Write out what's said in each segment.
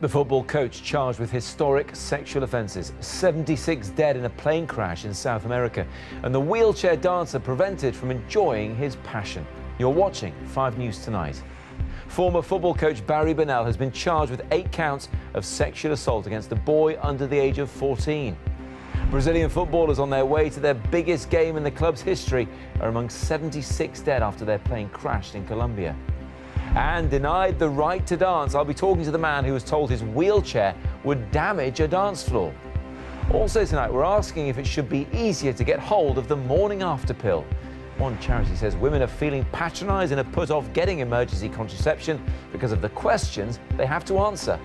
The football coach charged with historic sexual offences, 76 dead in a plane crash in South America, and the wheelchair dancer prevented from enjoying his passion. You're watching 5 News Tonight. Former football coach Barrie Bernal has been charged with 8 counts of sexual assault against a boy under the age of 14. Brazilian footballers on their way to their biggest game in the club's history are among 76 dead after their plane crashed in Colombia. And denied the right to dance, I'll be talking to the man who was told his wheelchair would damage a dance floor. Also tonight, we're asking if it should be easier to get hold of the Morningafter pill. One charity says women are feeling patronised and have put off getting emergency contraception because of the questions they have to answer.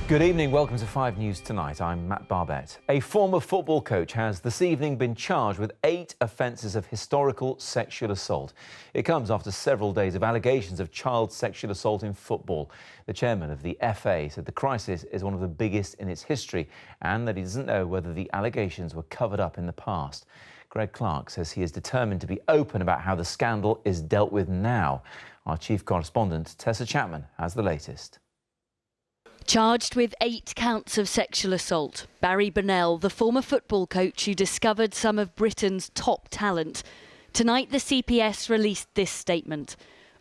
Good evening, welcome to 5 News Tonight. I'm Matt Barbett. A former football coach has this evening been charged with 8 offences of historical sexual assault. It comes after several days of allegations of child sexual assault in football. The chairman of the FA said the crisis is one of the biggest in its history and that he doesn't know whether the allegations were covered up in the past. Greg Clark says he is determined to be open about how the scandal is dealt with now. Our chief correspondent, Tessa Chapman, has the latest. Charged with 8 counts of sexual assault, Barrie Bernal, the former football coach who discovered some of Britain's top talent. Tonight, the CPS released this statement.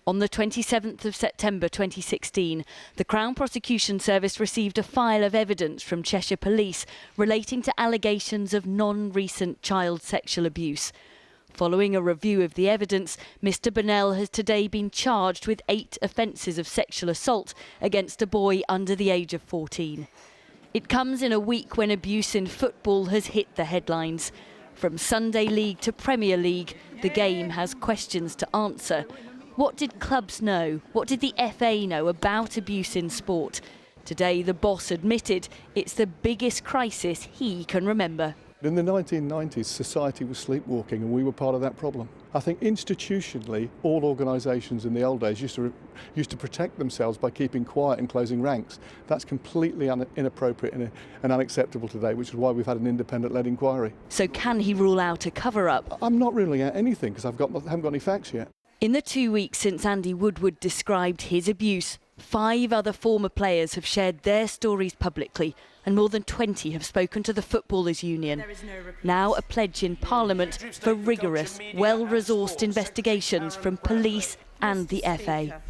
On the 27th of September 2016, the Crown Prosecution Service received a file of evidence from Cheshire Police relating to allegations of non-recent child sexual abuse. Following a review of the evidence, Mr Bernal has today been charged with 8 offences of sexual assault against a boy under the age of 14. It comes in a week when abuse in football has hit the headlines. From Sunday League to Premier League, the game has questions to answer. What did clubs know? What did the FA know about abuse in sport? Today, the boss admitted it's the biggest crisis he can remember. In the 1990s, society was sleepwalking and we were part of that problem. I think institutionally, all organisations in the old days used to protect themselves by keeping quiet and closing ranks. That's completely inappropriate and unacceptable today, which is why we've had an independent-led inquiry. So can he rule out a cover-up? I'm not ruling out anything because I haven't got any facts yet. In the 2 weeks since Andy Woodward described his abuse, 5 other former players have shared their stories publicly and more than 20 have spoken to the Footballers' Union. Now a pledge in Parliament for rigorous, well-resourced investigations from police and the FA.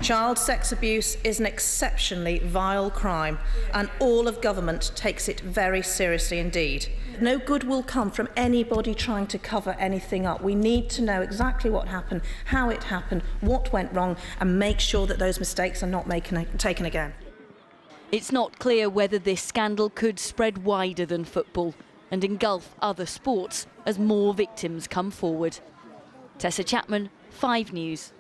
Child sex abuse is an exceptionally vile crime and all of government takes it very seriously indeed. No good will come from anybody trying to cover anything up. We need to know exactly what happened, how it happened, what went wrong, and make sure that those mistakes are not taken again. It's not clear whether this scandal could spread wider than football and engulf other sports as more victims come forward. Tessa Chapman, 5 News.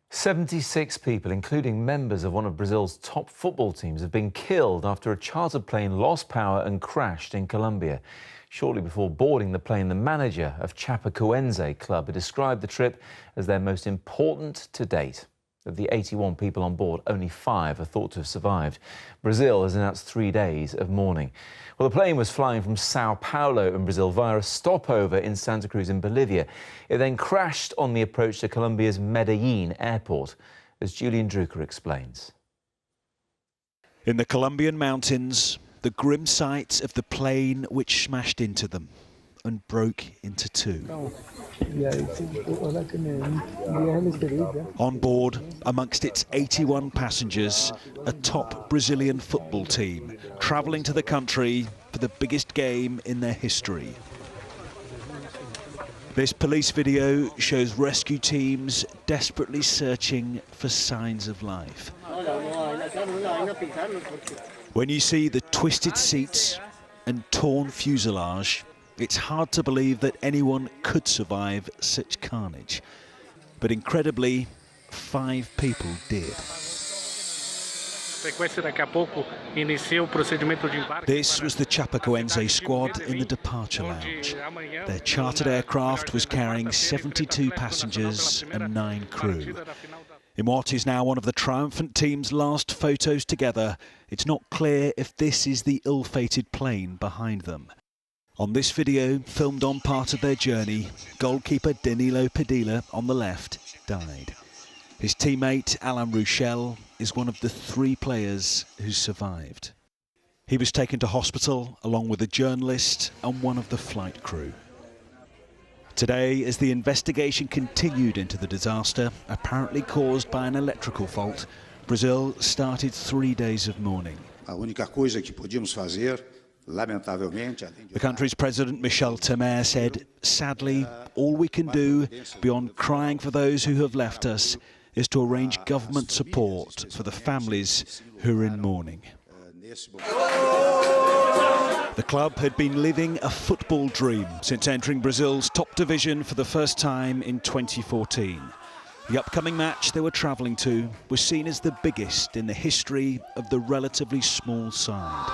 76 people, including members of one of Brazil's top football teams, have been killed after a chartered plane lost power and crashed in Colombia. Shortly before boarding the plane, the manager of Chapecoense club had described the trip as their most important to date. Of the 81 people on board, only 5 are thought to have survived. Brazil has announced 3 days of mourning. Well, the plane was flying from Sao Paulo in Brazil via a stopover in Santa Cruz in Bolivia. It then crashed on the approach to Colombia's Medellin airport, as Julian Drucker explains. In the Colombian mountains, the grim sight of the plane which smashed into them and broke into 2. On board, amongst its 81 passengers, a top Brazilian football team travelling to the country for the biggest game in their history. This police video shows rescue teams desperately searching for signs of life. When you see the twisted seats and torn fuselage, it's hard to believe that anyone could survive such carnage. But incredibly, 5 people did. This was the Chapecoense squad in the departure lounge. Their chartered aircraft was carrying 72 passengers and 9 crew. In what is now one of the triumphant team's last photos together, it's not clear if this is the ill-fated plane behind them. On this video, filmed on part of their journey, goalkeeper Danilo Padilla on the left died. His teammate, Alain Rouchel, is one of the 3 players who survived. He was taken to hospital along with a journalist and one of the flight crew. Today, as the investigation continued into the disaster, apparently caused by an electrical fault, Brazil started 3 days of mourning. The country's President Michel Temer said, "Sadly, all we can do, beyond crying for those who have left us, is to arrange government support for the families who are in mourning." The club had been living a football dream since entering Brazil's top division for the first time in 2014. The upcoming match they were travelling to was seen as the biggest in the history of the relatively small side.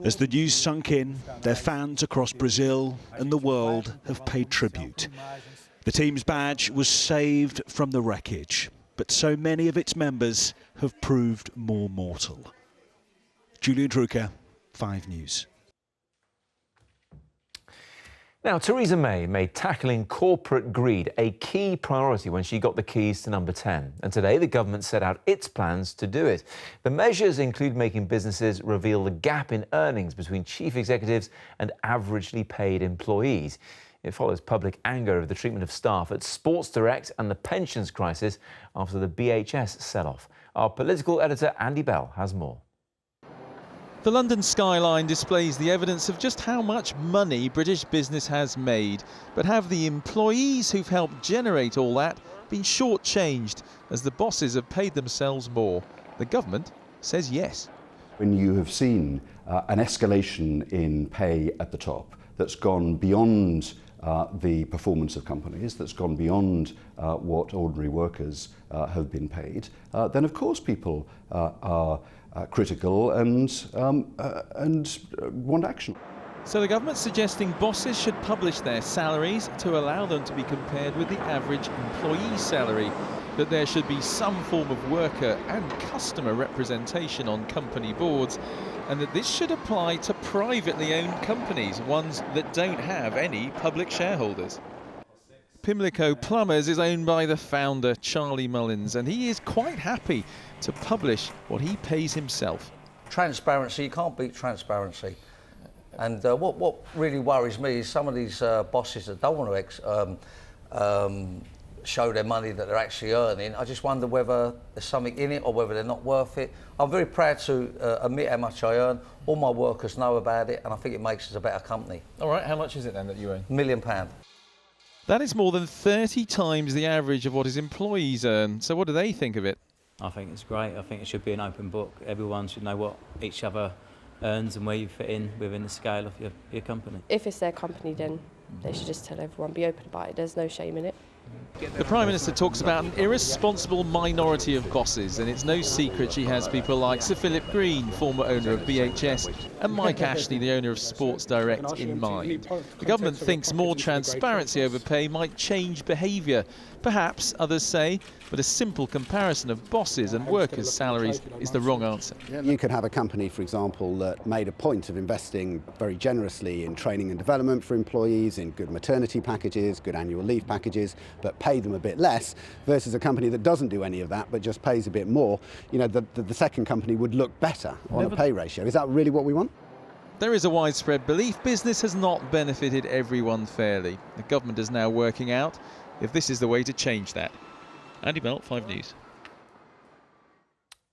As the news sunk in, their fans across Brazil and the world have paid tribute. The team's badge was saved from the wreckage, but so many of its members have proved more mortal. Julian Drucker, 5 News. Now, Theresa May made tackling corporate greed a key priority when she got the keys to number 10. And today, the government set out its plans to do it. The measures include making businesses reveal the gap in earnings between chief executives and averagely paid employees. It follows public anger over the treatment of staff at Sports Direct and the pensions crisis after the BHS sell-off. Our political editor, Andy Bell, has more. The London skyline displays the evidence of just how much money British business has made. But have the employees who've helped generate all that been shortchanged as the bosses have paid themselves more? The government says yes. When you have seen an escalation in pay at the top that's gone beyond the performance of companies, that's gone beyond what ordinary workers have been paid, then of course people are critical and want action. So the government's suggesting bosses should publish their salaries to allow them to be compared with the average employee salary, that there should be some form of worker and customer representation on company boards, and that this should apply to privately owned companies, ones that don't have any public shareholders. Pimlico Plumbers is owned by the founder, Charlie Mullins, and he is quite happy to publish what he pays himself. Transparency, you can't beat transparency. And what really worries me is some of these bosses that don't want to show their money that they're actually earning. I just wonder whether there's something in it or whether they're not worth it. I'm very proud to admit how much I earn. All my workers know about it, and I think it makes us a better company. All right, how much is it then that you earn? £1 million. That is more than 30 times the average of what his employees earn. So what do they think of it? I think it's great. I think it should be an open book. Everyone should know what each other earns and where you fit in within the scale of your company. If it's their company, then they should just tell everyone, be open about it. There's no shame in it. The Prime Minister talks about an irresponsible minority of bosses, and it's no secret she has people like Sir Philip Green, former owner of BHS, and Mike Ashley, the owner of Sports Direct, in mind. The government thinks more transparency over pay might change behaviour. Perhaps, others say, but a simple comparison of bosses and workers' salaries is the wrong answer. You could have a company, for example, that made a point of investing very generously in training and development for employees, in good maternity packages, good annual leave packages, but pay them a bit less, versus a company that doesn't do any of that but just pays a bit more. You know, the second company would look better on a pay ratio. Is that really what we want? There is a widespread belief business has not benefited everyone fairly. The government is now working out if this is the way to change that. Andy Bell, 5 News.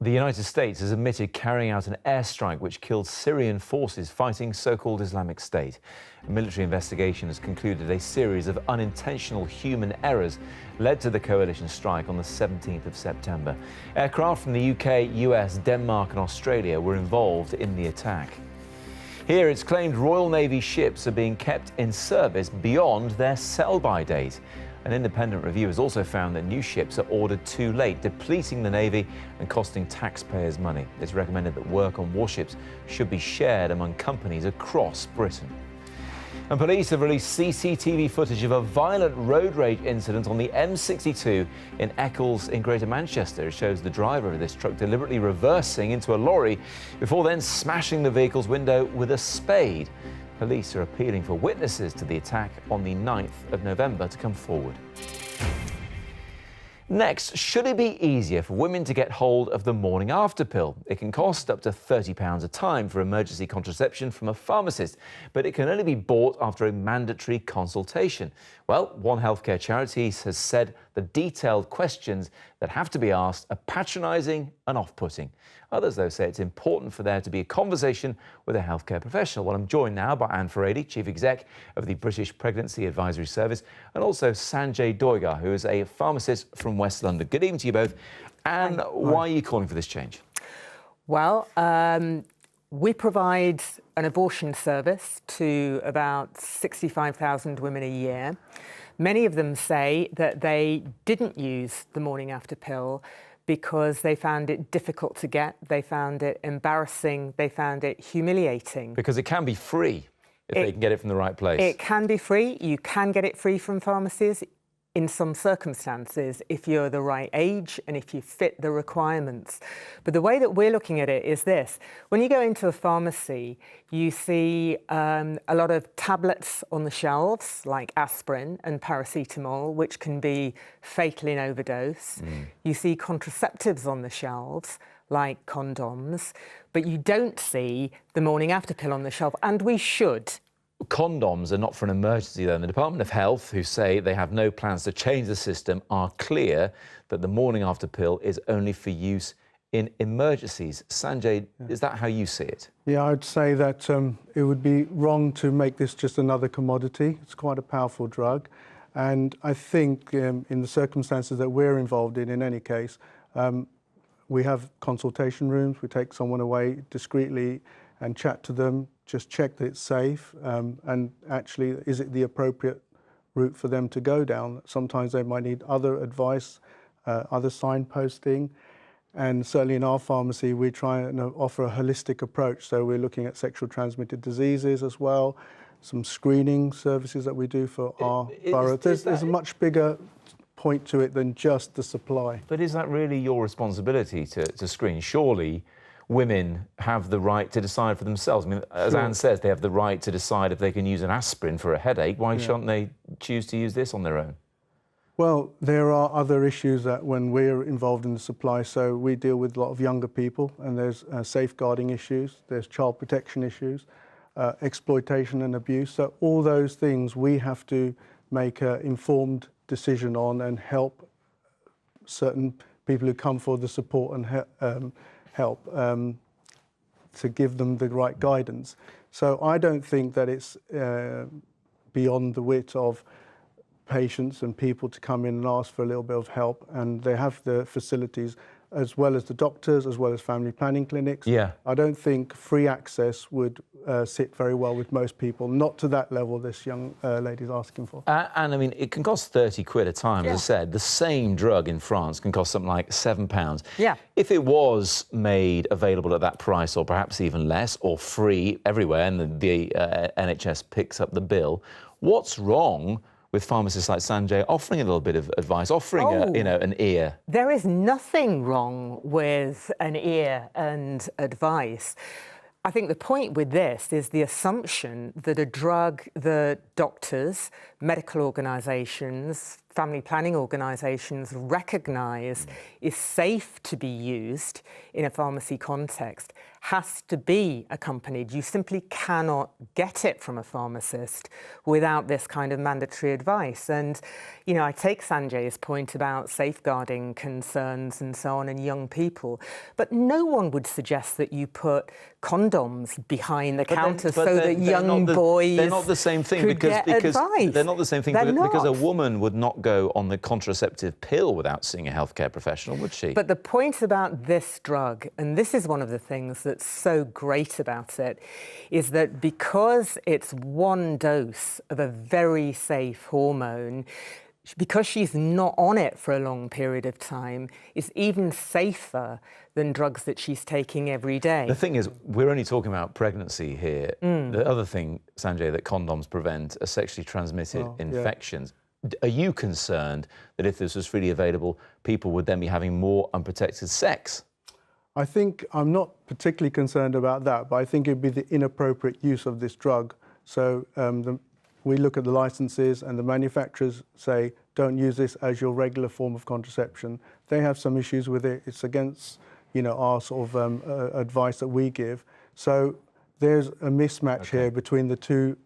The United States has admitted carrying out an airstrike which killed Syrian forces fighting so-called Islamic State. A military investigation has concluded a series of unintentional human errors led to the coalition strike on the 17th of September. Aircraft from the UK, US, Denmark and Australia were involved in the attack. Here it's claimed Royal Navy ships are being kept in service beyond their sell-by date. An independent review has also found that new ships are ordered too late, depleting the Navy and costing taxpayers money. It's recommended that work on warships should be shared among companies across Britain. And police have released CCTV footage of a violent road rage incident on the M62 in Eccles in Greater Manchester. It shows the driver of this truck deliberately reversing into a lorry before then smashing the vehicle's window with a spade. Police are appealing for witnesses to the attack on the 9th of November to come forward. Next, should it be easier for women to get hold of the Morningafter pill? It can cost up to £30 a time for emergency contraception from a pharmacist, but it can only be bought after a mandatory consultation. Well, one healthcare charity has said the detailed questions that have to be asked are patronising and off-putting. Others, though, say it's important for there to be a conversation with a healthcare professional. Well, I'm joined now by Anne Farady, Chief Exec of the British Pregnancy Advisory Service, and also Sanjay Doigar, who is a pharmacist from West London. Good evening to you both. And why are you calling for this change? Well, we provide an abortion service to about 65,000 women a year. Many of them say that they didn't use the Morningafter pill because they found it difficult to get, they found it embarrassing, they found it humiliating. Because it can be free if they can get it from the right place. It can be free. You can get it free from pharmacies in some circumstances if you're the right age and if you fit the requirements. But the way that we're looking at it is this. When you go into a pharmacy, you see a lot of tablets on the shelves, like aspirin and paracetamol, which can be fatal in overdose. You see contraceptives on the shelves, like condoms, but you don't see the Morningafter pill on the shelf, and we should. Condoms are not for an emergency, though. And the Department of Health, who say they have no plans to change the system, are clear that the Morningafter pill is only for use in emergencies. Sanjay, is that how you see it? Yeah, I'd say that it would be wrong to make this just another commodity. It's quite a powerful drug. And I think in the circumstances that we're involved in any case, we have consultation rooms. We take someone away discreetly and chat to them, just check that it's safe, and actually, is it the appropriate route for them to go down? Sometimes they might need other advice, other signposting, and certainly in our pharmacy, we try and offer a holistic approach. So we're looking at sexually transmitted diseases as well, some screening services that we do for our borough. There's a much bigger point to it than just the supply. But is that really your responsibility to screen? Surely women have the right to decide for themselves. I mean, as Anne says, they have the right to decide if they can use an aspirin for a headache. Why shouldn't they choose to use this on their own? Well, there are other issues that when we're involved in the supply, so we deal with a lot of younger people, and there's safeguarding issues, there's child protection issues, exploitation and abuse. So all those things we have to make an informed decision on and help certain people who come for the support and help to give them the right guidance. So I don't think that it's beyond the wit of patients and people to come in and ask for a little bit of help, and they have the facilities as well as the doctors, as well as family planning clinics. Yeah. I don't think free access would sit very well with most people, not to that level this young lady's asking for. And I mean, it can cost 30 quid a time, as I said. The same drug in France can cost something like £7. Yeah. If it was made available at that price, or perhaps even less, or free everywhere, and the NHS picks up the bill, what's wrong with pharmacists like Sanjay offering a little bit of advice, offering an ear? There is nothing wrong with an ear and advice. I think the point with this is the assumption that a drug that doctors, medical organisations, family planning organisations recognise is safe to be used in a pharmacy context has to be accompanied. You simply cannot get it from a pharmacist without this kind of mandatory advice. And, you know, I take Sanjay's point about safeguarding concerns and so on in young people, but no one would suggest that you put condoms behind the counter so that young boys they're not the same thing because advice. They're not the same thing because a woman would not go on the contraceptive pill without seeing a healthcare professional, would she? But the point about this drug, and this is one of the things that's so great about it, is that because it's one dose of a very safe hormone, because she's not on it for a long period of time, it's even safer than drugs that she's taking every day. The thing is, we're only talking about pregnancy here. The other thing, Sanjay, that condoms prevent are sexually transmitted infections. Are you concerned that if this was freely available, people would then be having more unprotected sex? I think I'm not particularly concerned about that, but I think it'd be the inappropriate use of this drug. So we look at the licenses and the manufacturers say, don't use this as your regular form of contraception. They have some issues with it. It's against, our sort of advice that we give. So there's a mismatch here between the two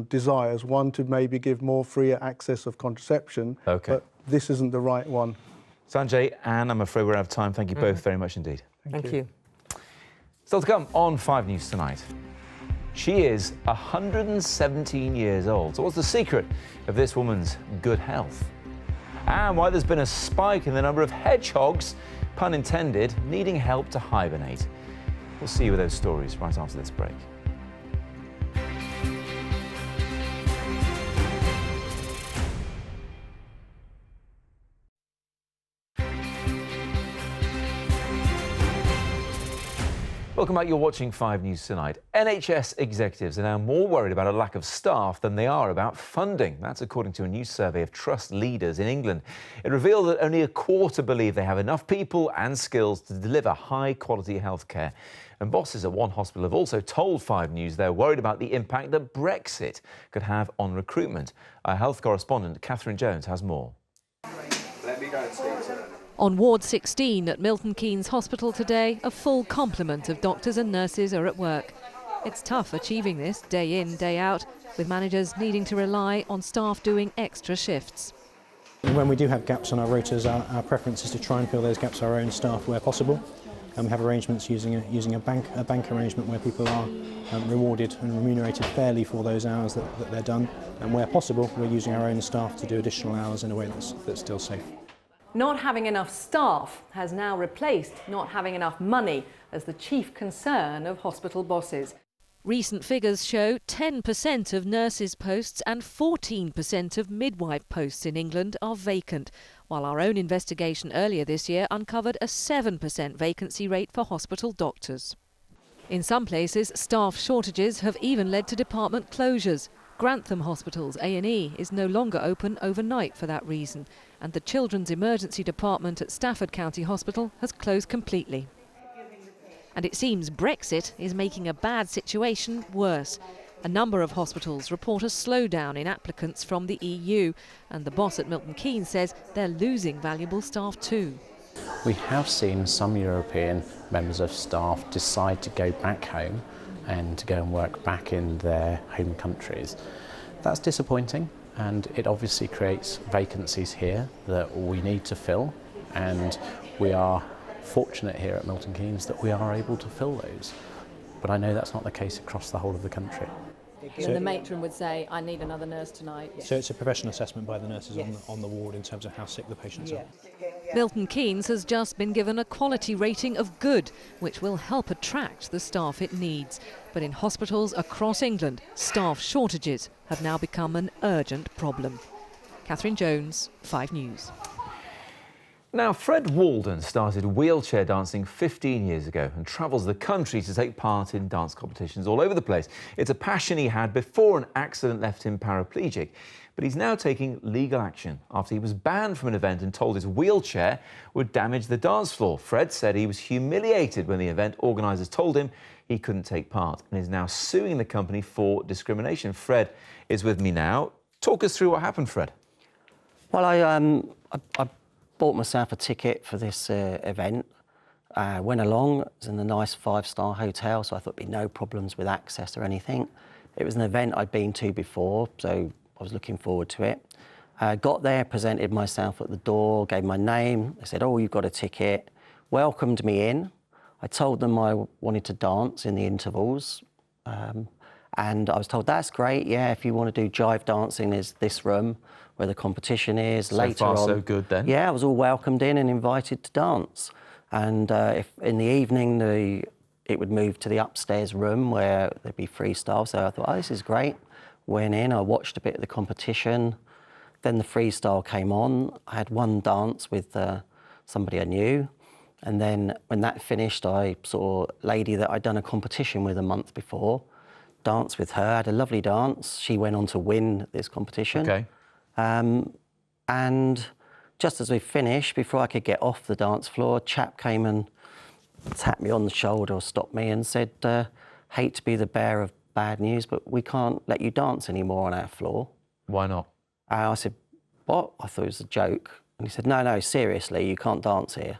desires. One to maybe give more freer access of contraception, but this isn't the right one. Sanjay, Anne, I'm afraid we're out of time. Thank you both very much indeed. Thank you. Still to come on 5 News tonight. She is 117 years old. So what's the secret of this woman's good health? And why there's been a spike in the number of hedgehogs, pun intended, needing help to hibernate. We'll see you with those stories right after this break. Welcome back. You're watching 5 News Tonight. NHS executives are now more worried about a lack of staff than they are about funding. That's according to a new survey of trust leaders in England. It revealed that only a quarter believe they have enough people and skills to deliver high-quality healthcare. And bosses at one hospital have also told 5 News they're worried about the impact that Brexit could have on recruitment. Our health correspondent, Catherine Jones, has more. Let me go and speak to them. On Ward 16 at Milton Keynes Hospital today, a full complement of doctors and nurses are at work. It's tough achieving this day in, day out, with managers needing to rely on staff doing extra shifts. When we do have gaps on our rotas, our preference is to try and fill those gaps with our own staff where possible. And we have arrangements using a bank arrangement where people are rewarded and remunerated fairly for those hours that they're done. And where possible, we're using our own staff to do additional hours in a way that's still safe. Not having enough staff has now replaced not having enough money as the chief concern of hospital bosses. Recent figures show 10% of nurses' posts and 14% of midwife posts in England are vacant, while our own investigation earlier this year uncovered a 7% vacancy rate for hospital doctors. In some places, staff shortages have even led to department closures. Grantham Hospital's A&E is no longer open overnight for that reason, and the Children's Emergency Department at Stafford County Hospital has closed completely. And it seems Brexit is making a bad situation worse. A number of hospitals report a slowdown in applicants from the EU, and the boss at Milton Keynes says they're losing valuable staff too. We have seen some European members of staff decide to go back home and to go and work back in their home countries. That's disappointing, and it obviously creates vacancies here that we need to fill, and we are fortunate here at Milton Keynes that we are able to fill those. But I know that's not the case across the whole of the country. So the matron would say, I need another nurse tonight. So it's a professional assessment by the nurses on the ward in terms of how sick the patients are. Milton Keynes has just been given a quality rating of good, which will help attract the staff it needs. But in hospitals across England, staff shortages have now become an urgent problem. Catherine Jones, 5 News. Now, Fred Walden started wheelchair dancing 15 years ago and travels the country to take part in dance competitions all over the place. It's a passion he had before an accident left him paraplegic. But he's now taking legal action after he was banned from an event and told his wheelchair would damage the dance floor. Fred said he was humiliated when the event organisers told him he couldn't take part and is now suing the company for discrimination. Fred is with me now. Talk us through what happened, Fred. Well, I bought myself a ticket for this event. Went along. It was in a nice 5-star hotel, so I thought there'd be no problems with access or anything. It was an event I'd been to before, so I was looking forward to it. Got there, presented myself at the door, gave my name. They said, "Oh, you've got a ticket." Welcomed me in. I told them I wanted to dance in the intervals. And I was told, "That's great, yeah, if you want to do jive dancing, there's this room where the competition is." So later far, on, so good then. Yeah, I was all welcomed in and invited to dance. And if in the evening, it would move to the upstairs room where there'd be freestyle. So I thought, oh, this is great. Went in, I watched a bit of the competition. Then the freestyle came on. I had one dance with somebody I knew. And then when that finished, I saw a lady that I'd done a competition with a month before, danced with her, had a lovely dance. She went on to win this competition. Okay. And just as we finished, before I could get off the dance floor, a chap came and tapped me on the shoulder or stopped me and said, "Hate to be the bearer of bad news, but we can't let you dance anymore on our floor. Why not? I said, what? I thought it was a joke. And he said, no, seriously, you can't dance here.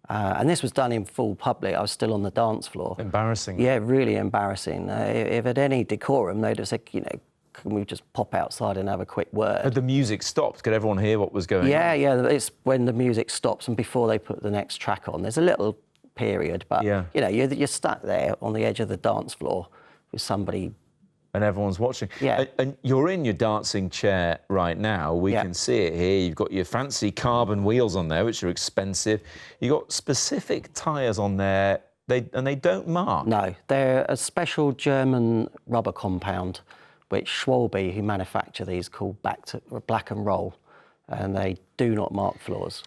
And this was done in full public. I was still on the dance floor. Embarrassing. Yeah, really embarrassing. If had any decorum, they'd have said, you know, can we just pop outside and have a quick word? Had the music stopped? Could everyone hear what was going on? Yeah, it's when the music stops and before they put the next track on. There's a little period, but, you know, you're stuck there on the edge of the dance floor with somebody. And everyone's watching. Yeah. And you're in your dancing chair right now. We can see it here. You've got your fancy carbon wheels on there, which are expensive. You've got specific tyres on there, and they don't mark. No, they're a special German rubber compound, which Schwalbe, who manufacture these, call black and roll, and they do not mark floors.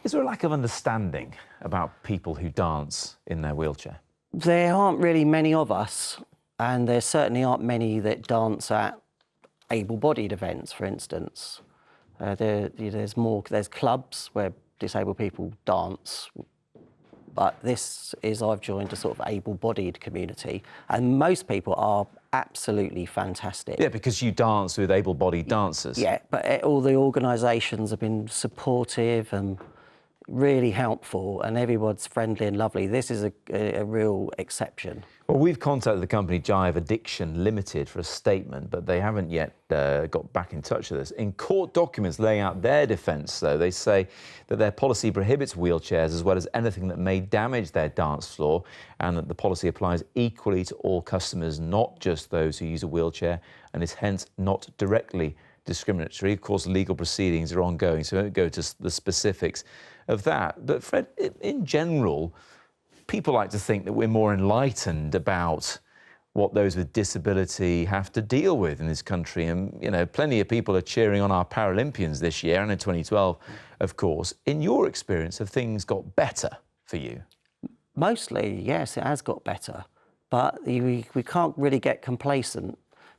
Is there a lack of understanding about people who dance in their wheelchair? There aren't really many of us, and there certainly aren't many that dance at able-bodied events, for instance. There's clubs where disabled people dance, but I've joined a sort of able-bodied community, and most people are absolutely fantastic. Yeah, because you dance with able-bodied dancers. Yeah, but all the organisations have been supportive and really helpful, and everyone's friendly and lovely. This is a real exception. Well, we've contacted the company Jive Addiction Limited for a statement, but they haven't yet got back in touch with us. In court documents laying out their defence, though, they say that their policy prohibits wheelchairs as well as anything that may damage their dance floor, and that the policy applies equally to all customers, not just those who use a wheelchair, and is hence not directly discriminatory. Of course, legal proceedings are ongoing, so we won't go to the specifics of that. But Fred, in general, people like to think that we're more enlightened about what those with disability have to deal with in this country. And, you know, plenty of people are cheering on our Paralympians this year, and in 2012, of course. In your experience, have things got better for you? Mostly, yes, it has got better. But we can't really get complacent,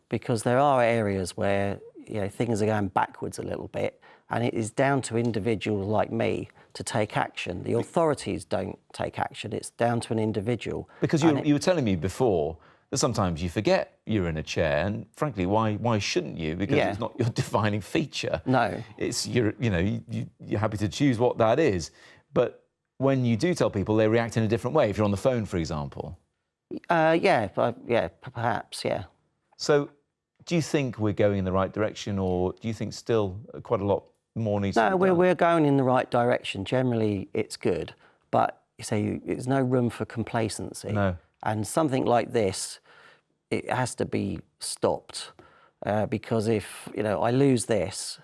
because there are areas where, you know, things are going backwards a little bit, and it is down to individuals like me to take action. The authorities don't take action. It's down to an individual. Because you were telling me before that sometimes you forget you're in a chair, and frankly, why shouldn't you? Because it's not your defining feature. No. It's you're happy to choose what that is. But when you do tell people, they react in a different way. If you're on the phone, for example. Perhaps, yeah. So, do you think we're going in the right direction, or do you think still quite a lot more needs to be done? No, we're going in the right direction. Generally, it's good, but you say there's no room for complacency. No. And something like this, it has to be stopped, because if I lose this,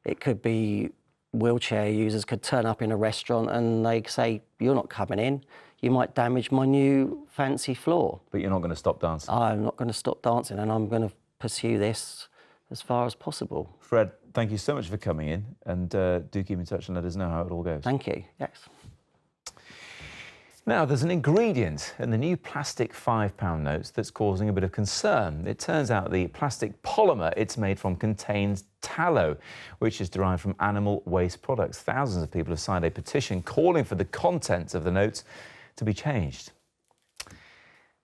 it could be wheelchair users could turn up in a restaurant and they say, "You're not coming in. You might damage my new fancy floor." But you're not going to stop dancing. I'm not going to stop dancing, and I'm going to pursue this as far as possible. Fred, thank you so much for coming in, and do keep in touch and let us know how it all goes. Thank you, yes. Now, there's an ingredient in the new plastic £5 notes that's causing a bit of concern. It turns out the plastic polymer it's made from contains tallow, which is derived from animal waste products. Thousands of people have signed a petition calling for the contents of the notes to be changed.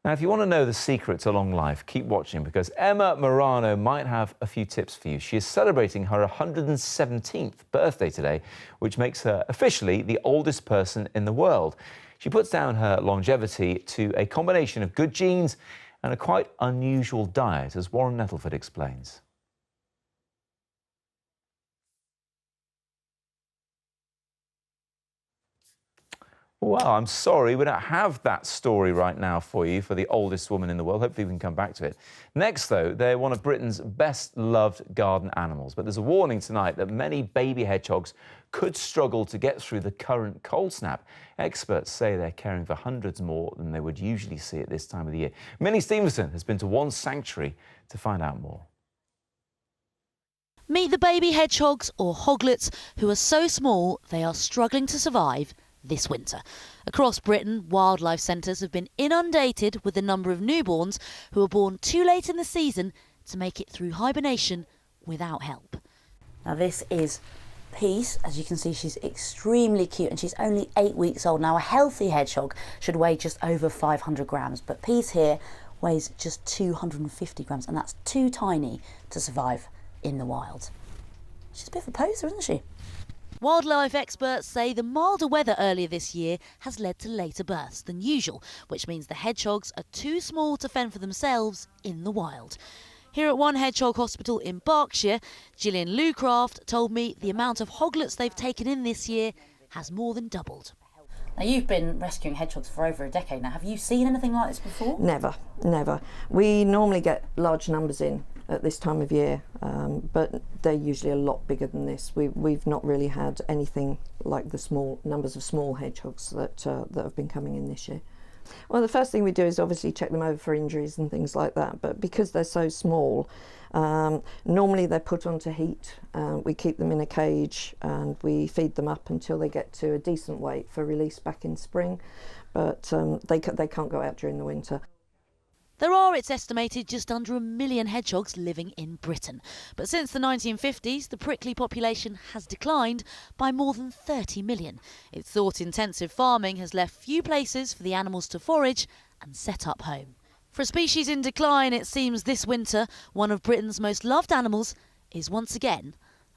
Now, if you want to know the secret to long life, keep watching, because Emma Morano might have a few tips for you. She is celebrating her 117th birthday today, which makes her officially the oldest person in the world. She puts down her longevity to a combination of good genes and a quite unusual diet, as Warren Nettleford explains. Well, I'm sorry, we don't have that story right now for you for the oldest woman in the world. Hopefully we can come back to it. Next, though, they're one of Britain's best-loved garden animals. But there's a warning tonight that many baby hedgehogs could struggle to get through the current cold snap. Experts say they're caring for hundreds more than they would usually see at this time of the year. Minnie Stevenson has been to one sanctuary to find out more. Meet the baby hedgehogs, or hoglets, who are so small they are struggling to survive this winter. Across Britain, wildlife centres have been inundated with the number of newborns who are born too late in the season to make it through hibernation without help. Now this is Peace. As you can see, she's extremely cute and she's only 8 weeks old. Now a healthy hedgehog should weigh just over 500 grams, but Peace here weighs just 250 grams, and that's too tiny to survive in the wild. She's a bit of a poser, isn't she? Wildlife experts say the milder weather earlier this year has led to later births than usual, which means the hedgehogs are too small to fend for themselves in the wild. Here at one hedgehog hospital in Berkshire, Gillian Lucraft told me the amount of hoglets they've taken in this year has more than doubled. Now, you've been rescuing hedgehogs for over a decade now. Have you seen anything like this before? Never, never. We normally get large numbers in at this time of year, but they're usually a lot bigger than this. We've not really had anything like the small numbers of small hedgehogs that have been coming in this year. Well, the first thing we do is obviously check them over for injuries and things like that, but because they're so small, normally they're put onto heat. We keep them in a cage and we feed them up until they get to a decent weight for release back in spring, but they can't go out during the winter. There are, it's estimated, just under 1 million hedgehogs living in Britain. But since the 1950s, the prickly population has declined by more than 30 million. It's thought intensive farming has left few places for the animals to forage and set up home. For a species in decline, it seems this winter, one of Britain's most loved animals is once again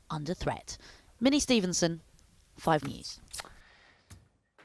under threat. Minnie Stevenson, 5 News.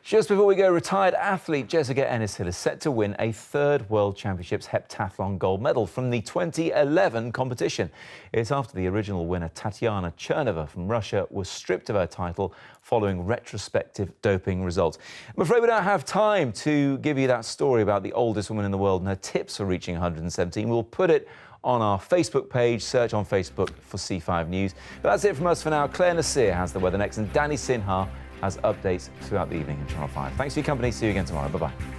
Just before we go, retired athlete Jessica Ennishill is set to win a 3rd World Championships heptathlon gold medal from the 2011 competition. It's after the original winner, Tatiana Chernova from Russia, was stripped of her title following retrospective doping results. I'm afraid we don't have time to give you that story about the oldest woman in the world and her tips for reaching 117. We'll put it on our Facebook page. Search on Facebook for C5 News. But that's it from us for now. Claire Nasir has the weather next, and Danny Sinha has updates throughout the evening in Channel 5. Thanks for your company. See you again tomorrow. Bye-bye.